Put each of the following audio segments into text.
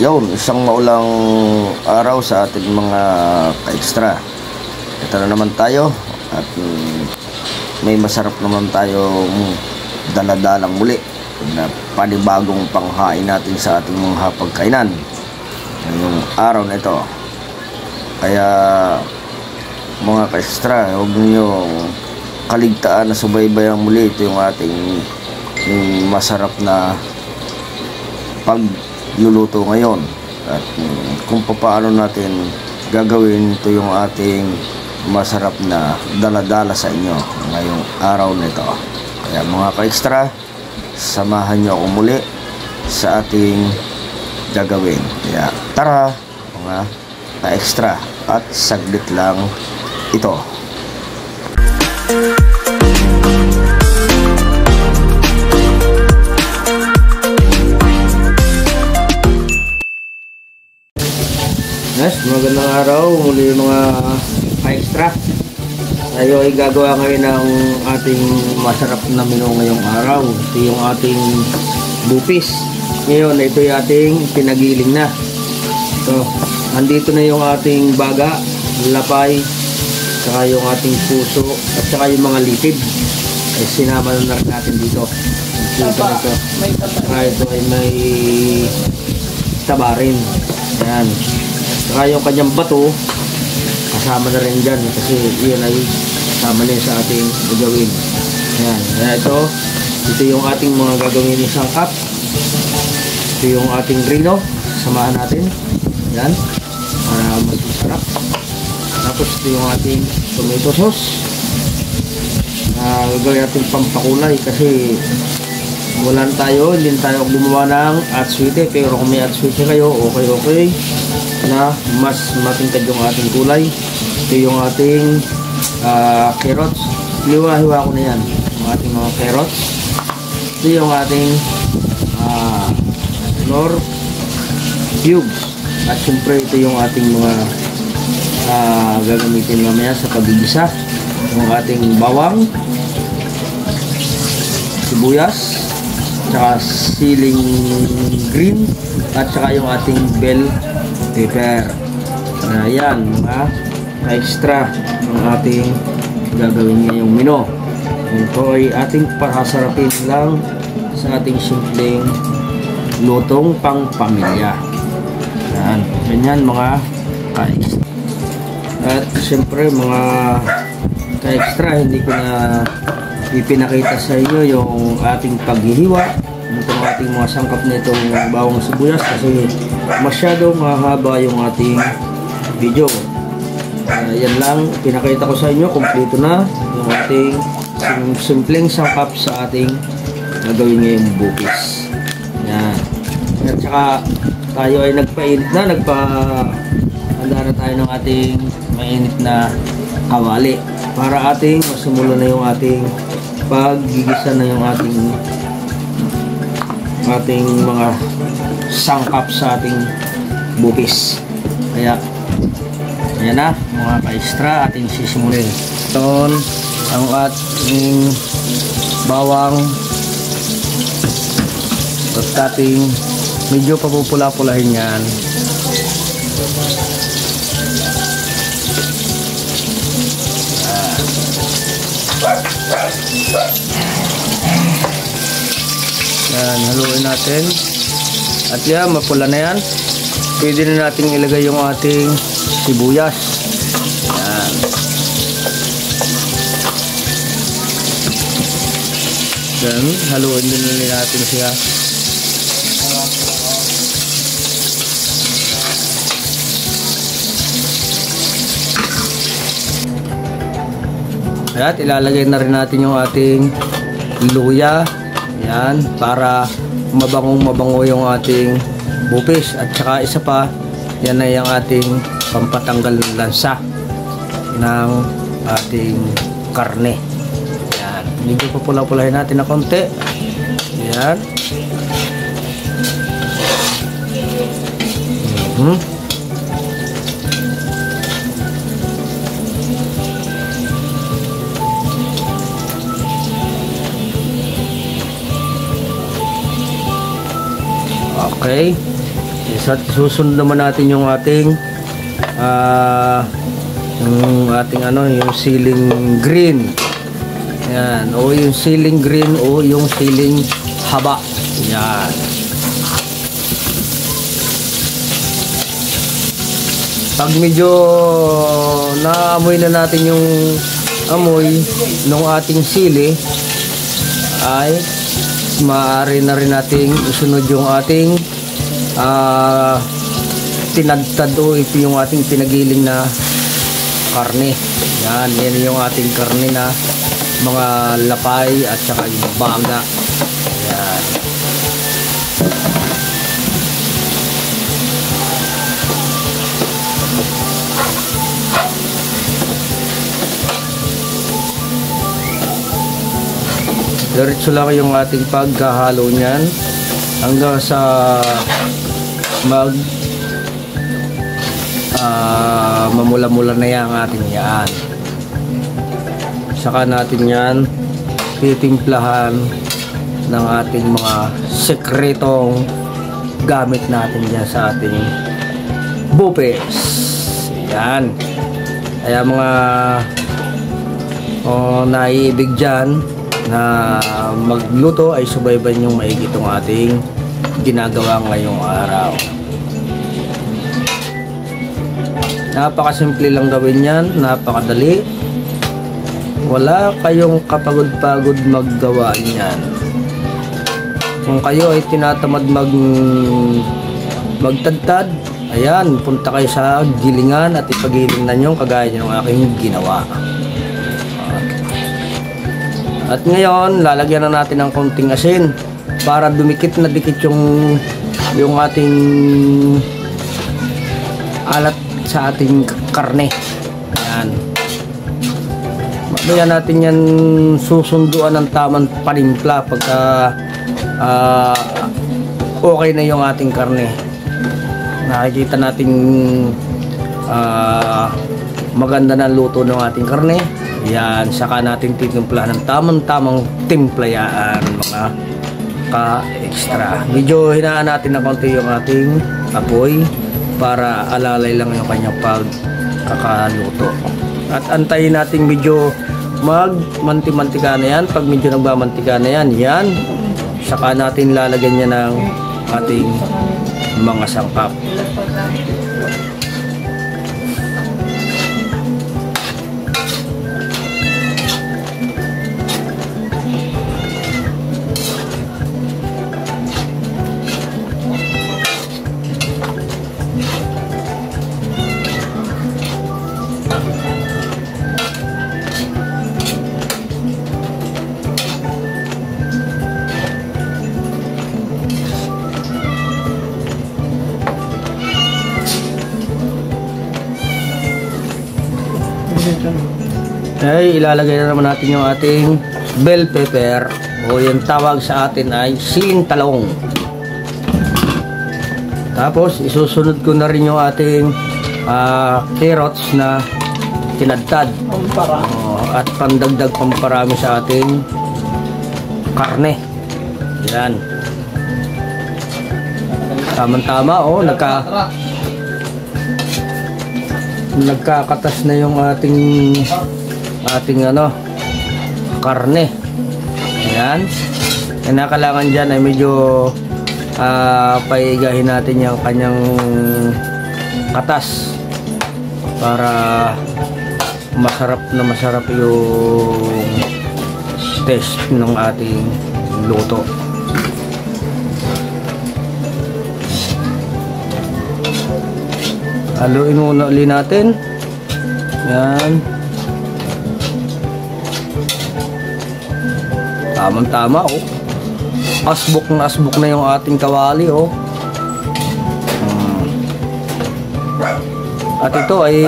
Yun, isang maulang araw sa ating mga ka-extra. Ito na naman tayo at may masarap naman tayong daladalang muli na panibagong panghain natin sa ating mga hapagkainan ngayong araw na ito. Kaya mga ka-extra, huwag niyo kaligtaan na subaybayan muli ito yung ating masarap na pagluluto ngayon at kung paano natin gagawin ito yung ating masarap na daladala sa inyo ngayong araw na ito. Kaya mga ka-extra, samahan nyo ako muli sa ating gagawin. Kaya tara mga ka-extra, at saglit lang ito. Yes, magandang araw muli mga ka-extra. Tayo ay gagawa ngayon ng ating masarap na menu ngayong araw. Ito yung ating bupis. Ngayon, ito yung ating pinagiling na. So, andito na yung ating baga, lapay, saka yung ating puso, at saka yung mga litid. Ay sinama na rin natin dito. Saka ito ay may tabarin. Ayan. Saka yung kanyang bato, kasama na rin dyan kasi yun ay kasama na sa ating gagawin. Ayan. Ayan, ito yung ating mga gagawin ng sangkap. Ito yung ating rino, samahan natin. Ayan, para mas masarap. Tapos ito yung ating tomato sauce. Gagawin natin pampakulay kasi wala tayo, hindi tayo gumawa ng atswite. Pero kung may atswite kayo, okay na mas matingkad yung ating kulay. Ito yung ating carrots. Hiwa-hiwa ko na yan, yung ating mga carrots. Ito yung ating nor cubes. At siyempre ito yung ating mga gagamitin mamaya sa pagigisa. Yung ating bawang, sibuyas, tsaka siling green, at saka yung ating bell pepper. Ayan, mga extra ng ating gagawin ngayong menu. Ito ay ating pasasarapin lang sa ating simpleng lutong pang pamilya. Ayan, ganyan mga ka-extra. At siyempre mga ka-extra, hindi ko na ipinakita sa inyo yung ating paghihiwa itong ating mga sangkap na itong bawang sibuyas kasi masyadong mahaba yung ating video. Yan lang, pinakita ko sa inyo, kompleto na yung ating simpleng sangkap sa ating gagawin ngayong bupis. Yan. At saka tayo ay nagpainit na, handa na tayo ng ating mainit na kawali para ating masimula na yung ating paggigisa na yung ating mga sangkap sa ating bupis. Kaya ayan na mga ka-extra, ating sisimulin. Ito ang ating bawang at ating medyo papupula-pulahin yan. Yan, haluin natin. At yan, mapula na yan. Pwede na natin ilagay yung ating sibuyas. Yan. Yan, haluin din natin siya. At ilalagay na rin natin yung ating luya. Yan, para mabango yung ating bupis. At saka isa pa, yan na yung ating pampatanggal ng lansa ng ating karne. Yan, medyo papula-pulahin natin na konti. Yan. Okay. Susunod naman natin yung ating yung siling green. Yan, o yung siling green o yung siling haba. Yan. Pag medyo naamoy na natin yung amoy ng ating sili, ay maaari na rin nating isunod yung ating tinadtad o ito yung ating pinagiling na karne. Yan yung ating karne na mga lapay at saka yung baga. Yan. Diretso lang yung ating pagkahalo niyan hanggang sa mamula-mula na yan ang ating yan. Saka natin yan titimplahan ng ating mga sekretong gamit natin dyan sa ating bupes. Yan. Kaya mga naiibig dyan na magluto ay subaybayan yung maigi itong ating ginagawa ngayong araw. Napakasimple lang gawin yan, napakadali. Wala kayong kapagod-pagod maggawa niyan. Kung kayo ay tinatamad magtadtad, ayan, punta kayo sa gilingan at ipagiling na nyo kagaya ng aking ginawa. At ngayon, lalagyan na natin ng konting asin para dumikit na dikit yung ating alat sa ating karne. Ayan. Mamaya natin yan susunduan ng tamang panimpla pagka okay na yung ating karne. Nakikita natin maganda na luto ng ating karne. Yan, saka natin titimplahan ng tamang timplayaan mga ka-extra. Medyo hinaan natin na konti yung ating apoy para alalay lang yung kanyang pagkakaluto. At antayin natin medyo magmanti-mantika na yan. Pag medyo nagmamantika na yan, yan, saka natin lalagyan niya ng ating mga sangkap. Ay, ilalagay na naman natin yung ating bell pepper o yung tawag sa atin ay siling talong. Tapos isusunod ko na rin yung ating carrots na tinadtad at pandagdag pamparami sa ating karne. Yan, tamang-tama. Nagkakatas na yung ating karne. Ayan. Ang kailangan dyan ay medyo paigahin natin yung kanyang katas para masarap yung taste ng ating luto. Haluin muna ulit natin. Yan. Tamang-tama, asbok na yung ating kawali, At ito ay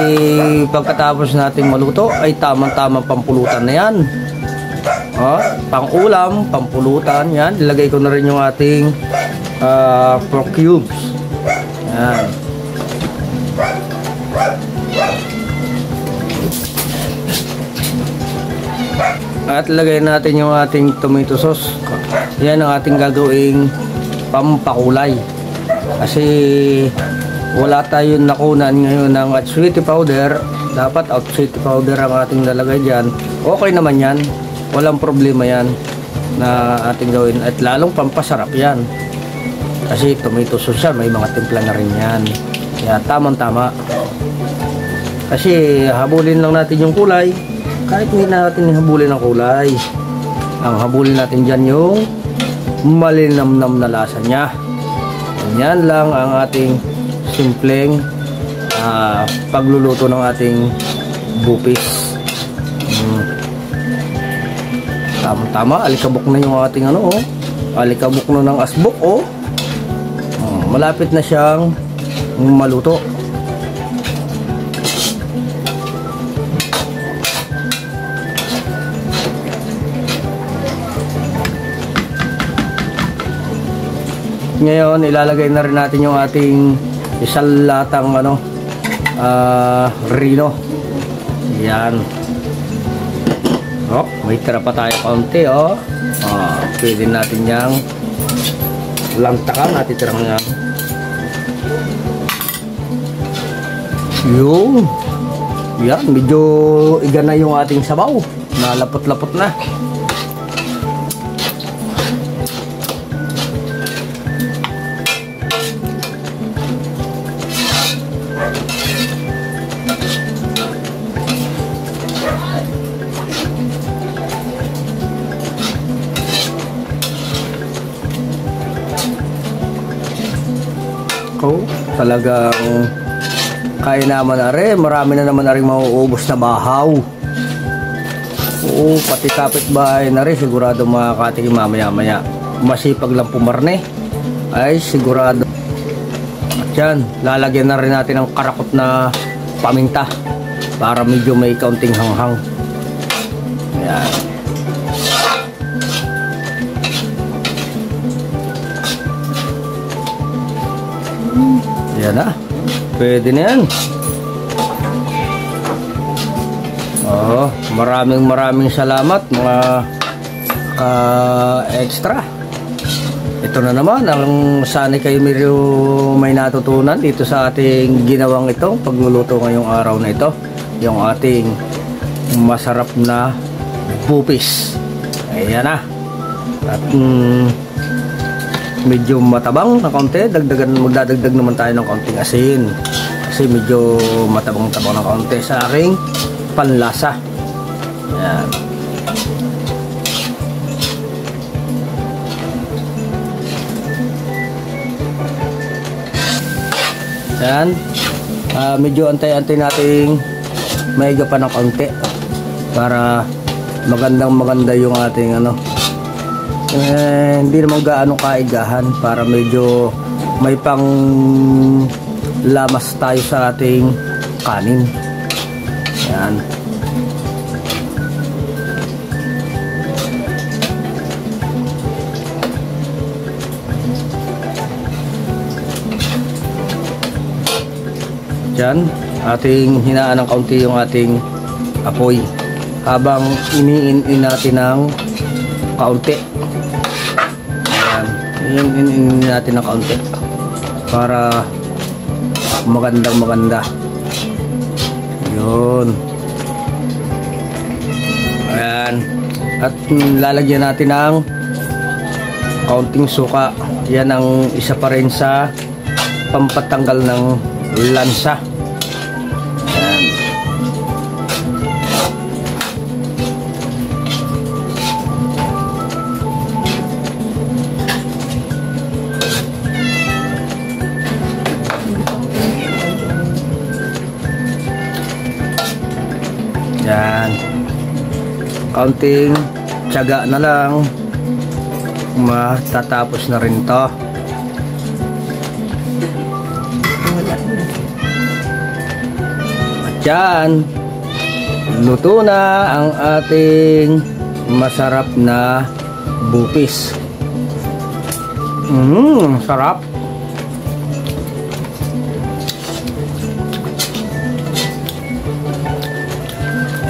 pagkatapos natin maluto ay tamang-tamang pampulutan na yan. Pang-ulam, pampulutan, yan. Ilagay ko na rin yung ating pork cubes. Yan. At lagay natin yung ating tomato sauce. Yan ang ating gagawing pampakulay. Kasi wala tayong nakunan ngayon ng atswiti powder. Dapat atswiti powder ang ating lalagay dyan. Okay naman yan, walang problema yan na ating gawin, at lalong pampasarap yan kasi tomato sauce yan, may mga timpla na rin yan, kaya tamang tama. Kasi habulin lang natin yung kulay, kahit hindi natin habulin ang kulay, ang habulin natin dyan yung malinamnam na lasa nya. Yan lang ang ating simpleng pagluluto ng ating bupis. Tama, alikabok na yung ating ano, oh. Alikabok na ng asbok, oh. Malapit na siyang maluto. Ngayon, ilalagay na rin natin yung ating isang latang ano, rino. Yan. Oh, may tira pa tayo kaunti, oh. Pwede natin yang lantakan, natitirang nga. Yun. Yan, medyo iga na yung ating sabaw. Nalapot-lapot na. Talagang kaya naman na rin, marami na naman na rin mauubos na bahaw. Oo, pati kapitbahay na rin sigurado makakatikim mamaya-maya. Masipag lang pumarne ay sigurado. At yan, lalagyan na rin natin ng karakot na paminta para medyo may kaunting hanghang. Ayan. Yan na, pwede na yan. Maraming salamat mga ka-extra. Ito na naman ang sana kayo may natutunan dito sa ating ginawang ito pagluluto ngayong araw na ito, yung ating masarap na bupis. Ayan na. At medyo matabang na kaunti, magdadagdag naman tayo ng kaunting asin kasi medyo matabang-tabang ng kaunti sa aking panlasa. Ayan. Ayan. Medyo antay-antay nating maiga pa ng kaunti para maganda yung ating ano. Hindi naman gaano kaigahan para medyo may pang lamas tayo sa ating kanin. Yan. Yan, ating hinaan ng kaunti yung ating apoy habang iniin natin ng kaunti. Iniin natin ng kaunti para maganda. Yun. Ayan. At lalagyan natin ng kaunting suka. Yan ang isa pa rin sa pampatanggal ng lansa. Yan. Kaunting tiyaga na lang, matatapos na rin to. At yan, luto na ang ating masarap na bupis. Sarap.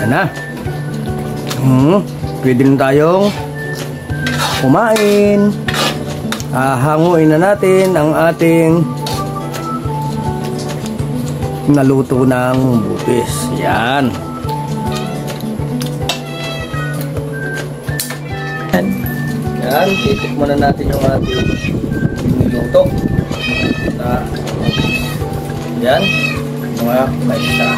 Yan na. Pwede na tayong kumain. Hanguin na natin ang ating naluto ng butis. Yan. Yan, titikman na natin yung ating niluto. Yan, mga kaisa.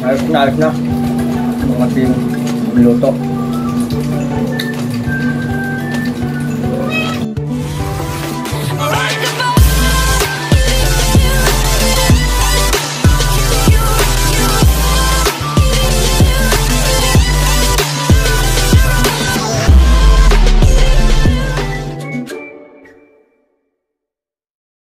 Ayos na yung ating niluto.